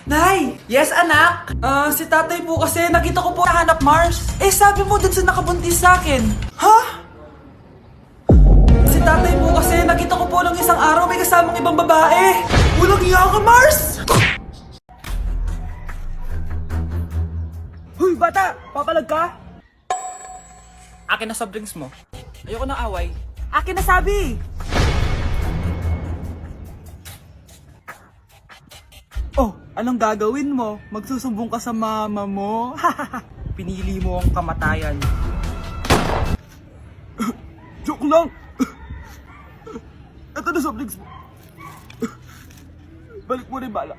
Nay! Yes, anak? Si tatay po kasi nakita ko po nahanap Mars. Eh, sabi mo dun sa nakabuntis sa akin. Ha? Si tatay po kasi nakita ko po ng isang araw may kasamang ibang babae. Walang iya ka, Mars! Huy, bata! Papalag ka? Akin na soft drinks mo. Ayoko ng away. Akin na sabi! Oh, anong gagawin mo? Magsusumbong ka sa mama mo? Pinili mo ang kamatayan. Joke lang! Ito na soft drinks mo. Balik mo rin bala.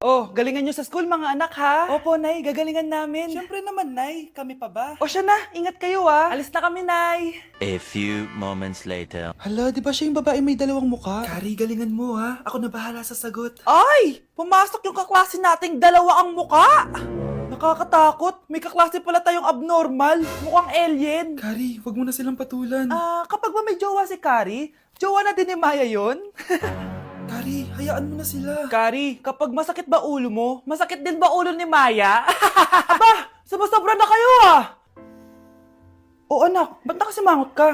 Oh, galingan nyo sa school mga anak ha? Opo, Nay, gagalingan namin. Siyempre naman, Nay. Kami pa ba? O siya na, ingat kayo ha. Alis na kami, Nay. A few moments later. Hala, di ba siya yung babae may dalawang muka? Kari, galingan mo ha. Ako na bahala sa sagot. Ay! Pumasok yung kaklase nating dalawa ang muka! Nakakatakot. May kaklase pala tayong abnormal. Mukhang alien. Kari, wag mo na silang patulan. Kapag ba may jowa si Kari, jowa na din ni Maya yun? Kari, hayaan mo na sila. Kari, kapag masakit ba ulo mo, masakit din ba ulo ni Maya? Aba, sumasobra na kayo ah! O anak, ba't nakasimangot ka?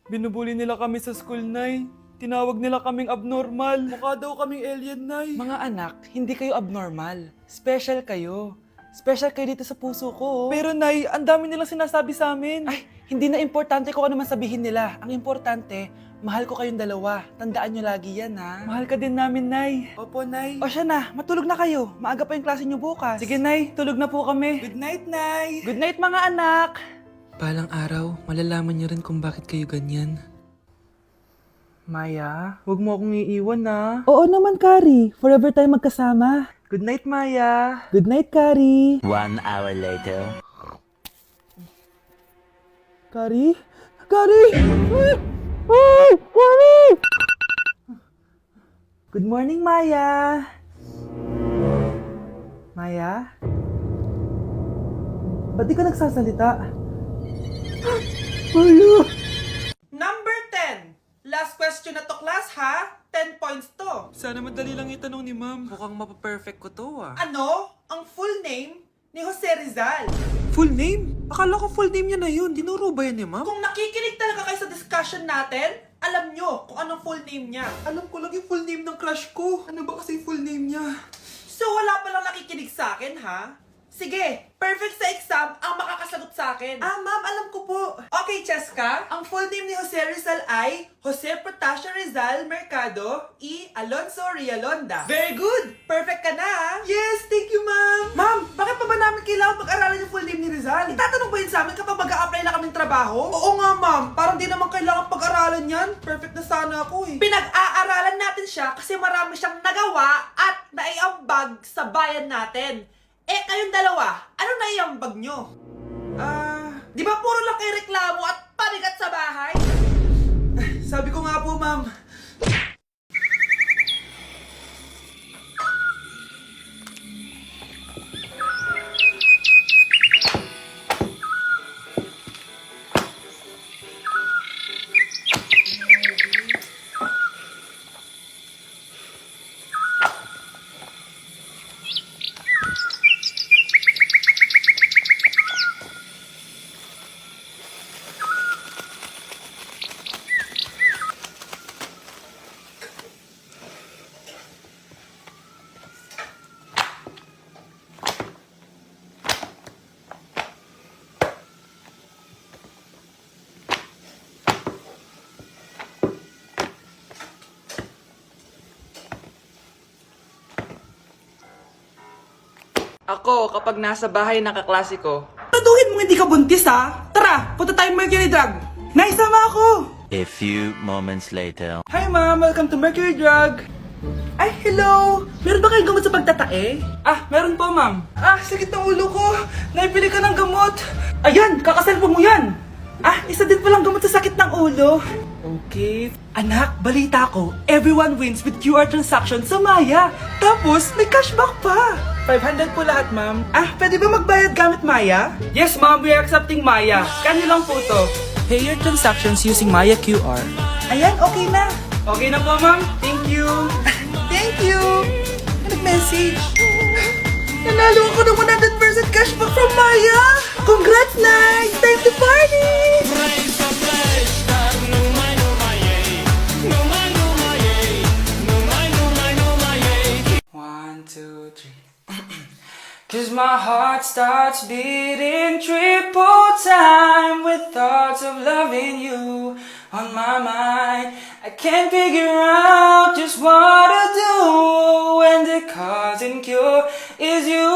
Binubuli nila kami sa school, Nay. Tinawag nila kaming abnormal. Mukha daw kaming alien, Nay. Mga anak, hindi kayo abnormal. Special kayo. Special kayo dito sa puso ko. Pero Nay, ang dami nilang sinasabi sa amin. Ay, hindi na importante kung ano man sabihin nila. Ang importante, mahal ko kayong dalawa. Tandaan nyo lagi yan, ha? Mahal ka din namin, Nay. Opo, Nay. O siya na, matulog na kayo. Maaga pa yung klase nyo bukas. Sige, Nay. Tulog na po kami. Good night, Nay. Good night, mga anak. Balang araw, malalaman niyo rin kung bakit kayo ganyan. Maya, huwag mo akong iiwan, na. Oo naman, Kari. Forever tayo magkasama. Good night, Maya. Good night, Kari. 1 hour later. Kari? Kari! Ay! Kari! Good morning, Maya. Maya? Ba't di ka nagsasalita? Maya! Number 10. Last question na to, class, ha? 10 points to. Sana madali lang itanong ni ma'am. Mukhang mapaperfect ko to ah. Ano ang full name ni Jose Rizal? Full name? Akala ko full name niya na yun. Dinuro ba yan ni ma'am? Kung nakikinig talaga kayo sa discussion natin, alam nyo kung anong full name niya. Alam ko lang yung full name ng crush ko. Ano ba kasi yung full name niya? So wala palang nakikinig sa akin, ha? Sige, perfect sa exam ang makakasagot sa akin. Ma'am, alam ko po. Okay, Cheska, ang full name ni Jose Rizal ay Jose Protasio Rizal Mercado E. Alonso Rialonda. Very good! Perfect ka na, ha? Yes, thank you, ma'am. Ma'am, bakit pa ba namin kailangan pag-aralan yung full name ni Rizal? Itatanong ba yun sa amin kapag mag-a-apply na kaming trabaho? Oo nga, ma'am. Parang di naman kailangan pag-aralan yan. Perfect na sana ako, eh. Pinag-aaralan natin siya kasi marami siyang nagawa at naiambag sa bayan natin. Eh, kayong dalawa, ano naiambag nyo? Di ba puro lang kayo reklamo at panigat sa bahay? Sabi ko nga po, ma'am. Ako, kapag nasa bahay ng kaklase ko, taduhin mo hindi ka buntis, ha? Tara, punta tayong Mercury Drug. Naisama ako! A few moments later. Hi, ma'am. Welcome to Mercury Drug. Ay, hello! Meron ba kayong gamot sa pagtatae? Meron po, ma'am. Sakit ng ulo ko. Naipili ka ng gamot. Ayan, kakaselfon mo yan. Isa din palang gamot sa sakit ng ulo. Okay. Anak, balita ko, everyone wins with QR transaction sa Maya. Tapos, may cashback pa. 500 po lahat, ma'am. Pwede ba magbayad gamit Maya? Yes, ma'am. We are accepting Maya. Kano lang po to? Pay your transactions using Maya QR. Ayan, okay na. Okay na po, ma'am. Thank you. message. Nanalo ako ng 100% cashback from Maya! Congrats, Nay! Time to party! One, two, three. Cause my heart starts beating triple time with thoughts of loving you on my mind. I can't figure out just what to do when the cause and cure is you.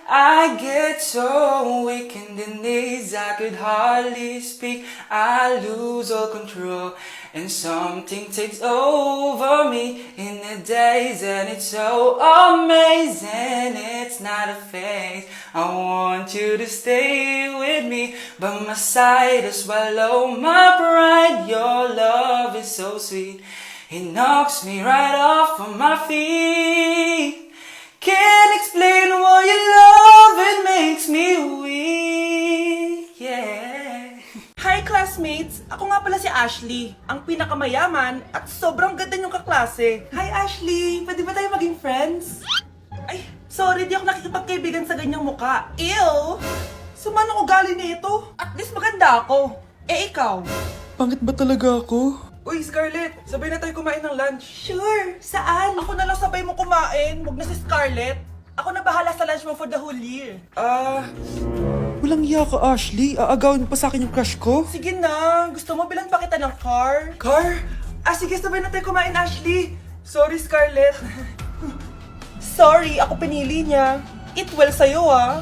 I get so weak in the knees, I could hardly speak. I lose all control, and something takes over me in the days, and it's so amazing. It's not a phase. I want you to stay with me, but my side to swallow my pride. Your love is so sweet, it knocks me right off of my feet. Can't explain why your love, it makes me weak, yeah. Hi, classmates! Ako nga pala si Ashley, ang pinakamayaman at sobrang ganda niyong kaklase. Hi, Ashley! Pwede ba tayo maging friends? Ay, sorry, di ako nakikipagkaibigan sa ganyang muka. Ew! Sumanong ugali na ito. At least maganda ako. Eh, ikaw? Pangit ba talaga ako? Uy, Scarlett! Sabay na tayo kumain ng lunch. Sure! Saan? Ako na lang sabay mo kumain. Huwag na si Scarlett. Ako na bahala sa lunch mo for the whole year. Walang iya ka, Ashley. Aagawin mo pa sa akin yung crush ko? Sige na. Gusto mo bilan pa kita ng car? Car? Sige, sabay na tayo kumain, Ashley. Sorry, Scarlett. Sorry, ako pinili niya. Eat well sa'yo, ah.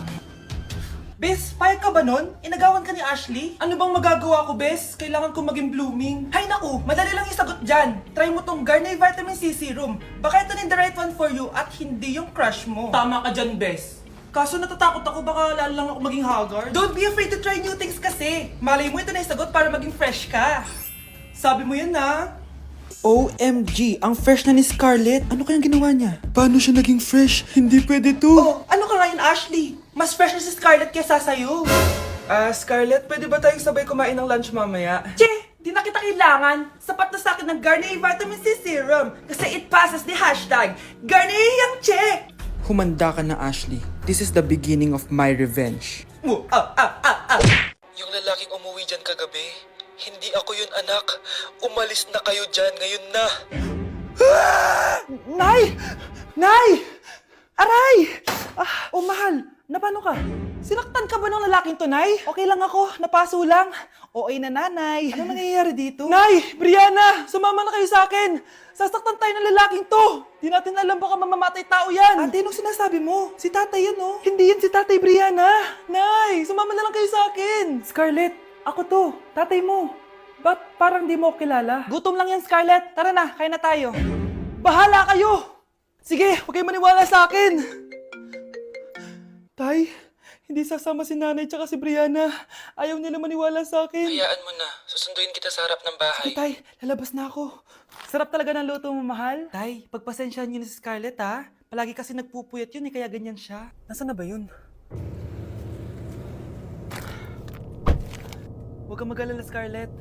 Bes, payag ka ba nun? Inagawan ka ni Ashley? Ano bang magagawa ko, Bes? Kailangan ko maging blooming. Hay naku, madali lang yung sagot dyan. Try mo tong Garnier Vitamin C Serum. Baka ito na the right one for you at hindi yung crush mo. Tama ka dyan, Bes. Kaso natatakot ako, baka lalo lang ako maging haggard. Don't be afraid to try new things kasi. Malay mo ito na yung sagot para maging fresh ka. Sabi mo yan na. OMG, ang fresh na ni Scarlett. Ano kayang ginawa niya? Paano siya naging fresh? Hindi pwede to. Oh, ano ka ngayon, Ashley? Mas fresh na si Scarlett kesa sa'yo. Scarlett, pwede ba tayong sabay kumain ng lunch mamaya? Che, di na kita kailangan. Sapat na sa akin ng Garnier Vitamin C Serum. Kasi it passes the hashtag Garnier yang che. Humanda ka na, Ashley. This is the beginning of my revenge. Yung lalaking umuwi dyan kagabi, hindi ako yun, anak. Umalis na kayo dyan ngayon na. Nay! Nay! Aray! Oh, mahal. Napano ka? Sinaktan ka ba ng lalaking to, Nay? Okay lang ako. Napaso lang. Okay na, nanay. Ano nangyayari dito? Nay! Brianna! Sumama na kayo sa akin! Sasaktan tayo ng lalaking to! Di natin alam baka mamamatay tao yan! Ate, anong sinasabi mo? Si tatay yan, oh. Hindi yan si tatay, Brianna! Nay! Sumama na lang kayo sa akin! Scarlett! Ako to! Tatay mo! Ba't parang di mo kilala? Gutom lang yan, Scarlett! Tara na, kain na tayo! Bahala kayo! Sige, huwag kayo maniwala sa akin! Tay, hindi sasama si nanay tsaka si Brianna. Ayaw nila maniwala sa akin. Hayaan mo na. Susunduin kita sa harap ng bahay. Sige, Tay, lalabas na ako. Sarap talaga ng luto mo, mahal. Tay, pagpasensyahan niyo na si Scarlett, ha? Palagi kasi nagpupuyat yun, kaya ganyan siya. Nasaan na ba yun? Huwag kang mag-alala, Scarlett.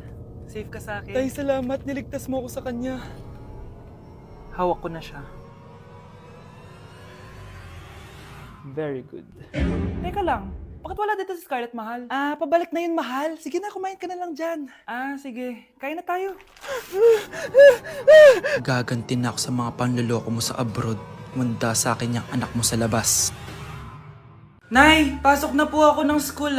Safe ka sa akin. Tay, salamat. Niligtas mo ako sa kanya. Hawak ko na siya. Very good. Teka lang, bakit wala dito si Scarlett, mahal? Pabalik na yun, mahal. Sige na, kumain ka na lang dyan. Sige. Kain na tayo. Gaganti na ako sa mga panloloko mo sa abroad. Manda sa akin yung anak mo sa labas. Nay, pasok na po ako ng school,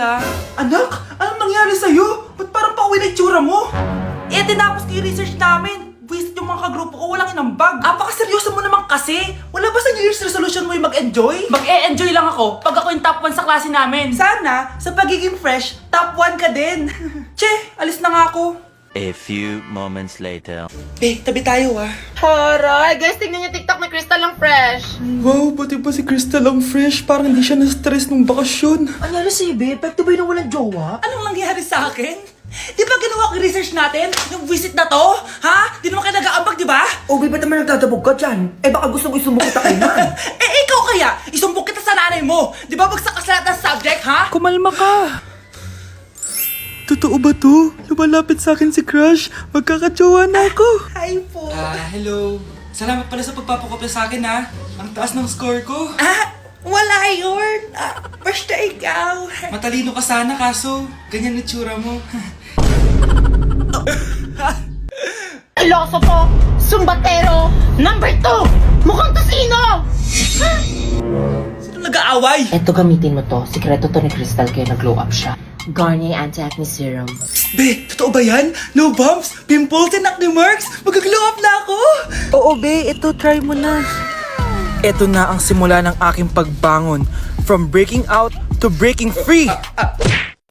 Anak? Anong nangyari sa'yo? Ba't parang pauwi na itsura mo? Tinapos ko yung research namin. Visit yung mga kagrupo ko, walang inambag. Apakaseryoso mo naman kasi. Wala ba sa New Year's resolution mo yung mag-enjoy? Mag-e-enjoy lang ako pag ako yung top 1 sa klase namin. Sana, sa pagiging fresh, top 1 ka din. Che, alis na nga ako. A few moments later. Tabi tayo, Horay! Guys, tingnan niyo TikTok ni Crystal ang fresh. Wow, pati ba si Crystal ang fresh? Parang hindi siya na-stress nung bakasyon. Anyari si Ibe? Pekto ba yung walang jowa? Anong nangyari sa akin? Di ba ginawa ko yung research natin? Yung visit na to? Ha? Di naman kayo nag-aambag, di ba? Obi, ba't naman nagdadabog ka dyan? Baka gusto mo isumbong kita kay Nan. Ikaw kaya? Isumbong kita sa nanay mo. Di ba bagsak ka sa lahat ng subject, ha? Kumalma ka! Totoo ba to? Lumalapit sa akin si Crush. Magkakajowa na ako. Hi po. Hello. Salamat pala sa pagpapakopya sa akin ha. Ang taas ng score ko. Wala yun. Basta ikaw. Matalino ka sana kaso ganyan na tsura mo. Iloso Sumbatero, number 2! Mukhang tosino! Sino nag-aaway? Eto, gamitin mo to. Sikreto to ni Crystal kaya nag-glow up siya. Garnier Anti-Acne Serum. Be, totoo ba yan? No bumps, pimples, and acne marks? Mag-glow up na ako! Oo, be. Ito, try mo na. Ito na ang simula ng aking pagbangon. From breaking out to breaking free.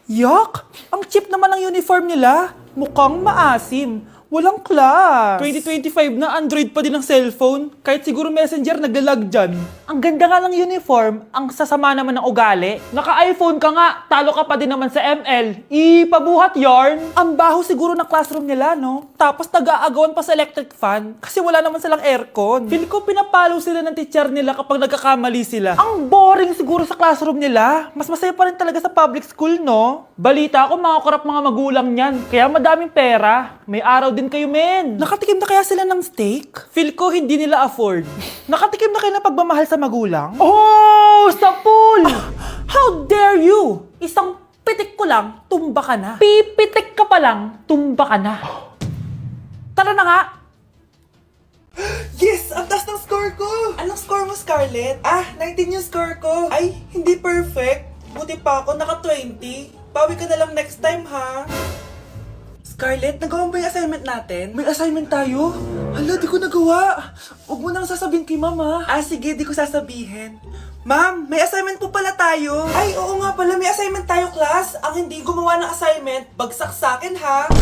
Yuck! Ang cheap naman ng uniform nila. Mukhang maasim. Walang class. 2025 na Android pa din ang cellphone. Kahit siguro Messenger naglalag dyan. Ang ganda nga ng uniform. Ang sasama naman ng ugali. Naka-iPhone ka nga. Talo ka pa din naman sa ML. Ipabuhat yarn. Ang baho siguro ng classroom nila, no? Tapos nag-aagawan pa sa electric fan. Kasi wala naman silang aircon. Feel ko pinapalo sila ng teacher nila kapag nagkakamali sila. Ang boring siguro sa classroom nila. Mas masaya pa rin talaga sa public school, no? Balita ko, mga korap mga magulang niyan. Kaya madaming pera. May araw din kayo, men. Nakatikim na kaya sila ng steak? Feel ko hindi nila afford. Nakatikim na kayo ng pagmamahal sa magulang? Oh! Sa pool! How dare you! Isang pitik ko lang, tumba ka na. Pipitik ka pa lang, tumba ka na. Tara na nga! Yes! Ang taas ng score ko! Anong score mo, Scarlett? 19 yung score ko. Ay, hindi perfect. Buti pa ako, naka 20. Bawi ka na lang next time, ha? Scarlett, nagawa mo ba yung assignment natin? May assignment tayo? Hala, di ko nagawa. Huwag mo nang sasabihin kay mama. Sige, di ko sasabihin. Ma'am, may assignment po pala tayo. Ay, oo nga pala, may assignment tayo, class. Ang hindi gumawa ng assignment, bagsak sa akin, ha?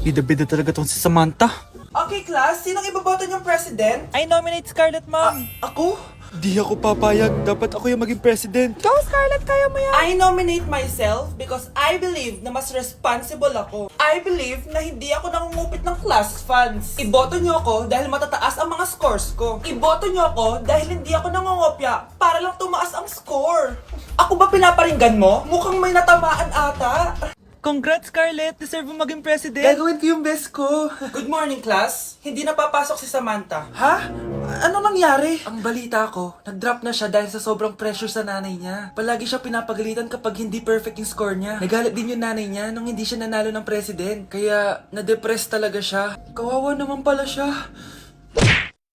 Bida-bida talaga tong si Samantha. Okay, class, sinong iboboto niyong president? I nominate Scarlett, ma'am. Ako? Di ako papayag. Dapat ako yung maging president. Go, Scarlett, kaya mo yan. I nominate myself because I believe na mas responsible ako. I believe na hindi ako nangungupit ng class funds. Iboto niyo ako dahil matataas ang mga scores ko. Iboto niyo ako dahil hindi ako nangungopya para lang tumaas ang score. Ako ba pinaparinggan mo? Mukhang may natamaan ata. Congrats, Scarlett! Deserve mo maging president! Gagawin ko yung best ko! Good morning, class! Hindi na papasok si Samantha. Ha? Ano nangyari? Ang balita ko, nag-drop na siya dahil sa sobrang pressure sa nanay niya. Palagi siya pinapagalitan kapag hindi perfect yung score niya. Nagalit din yung nanay niya nung hindi siya nanalo ng president. Kaya, na-depress talaga siya. Kawawa naman pala siya.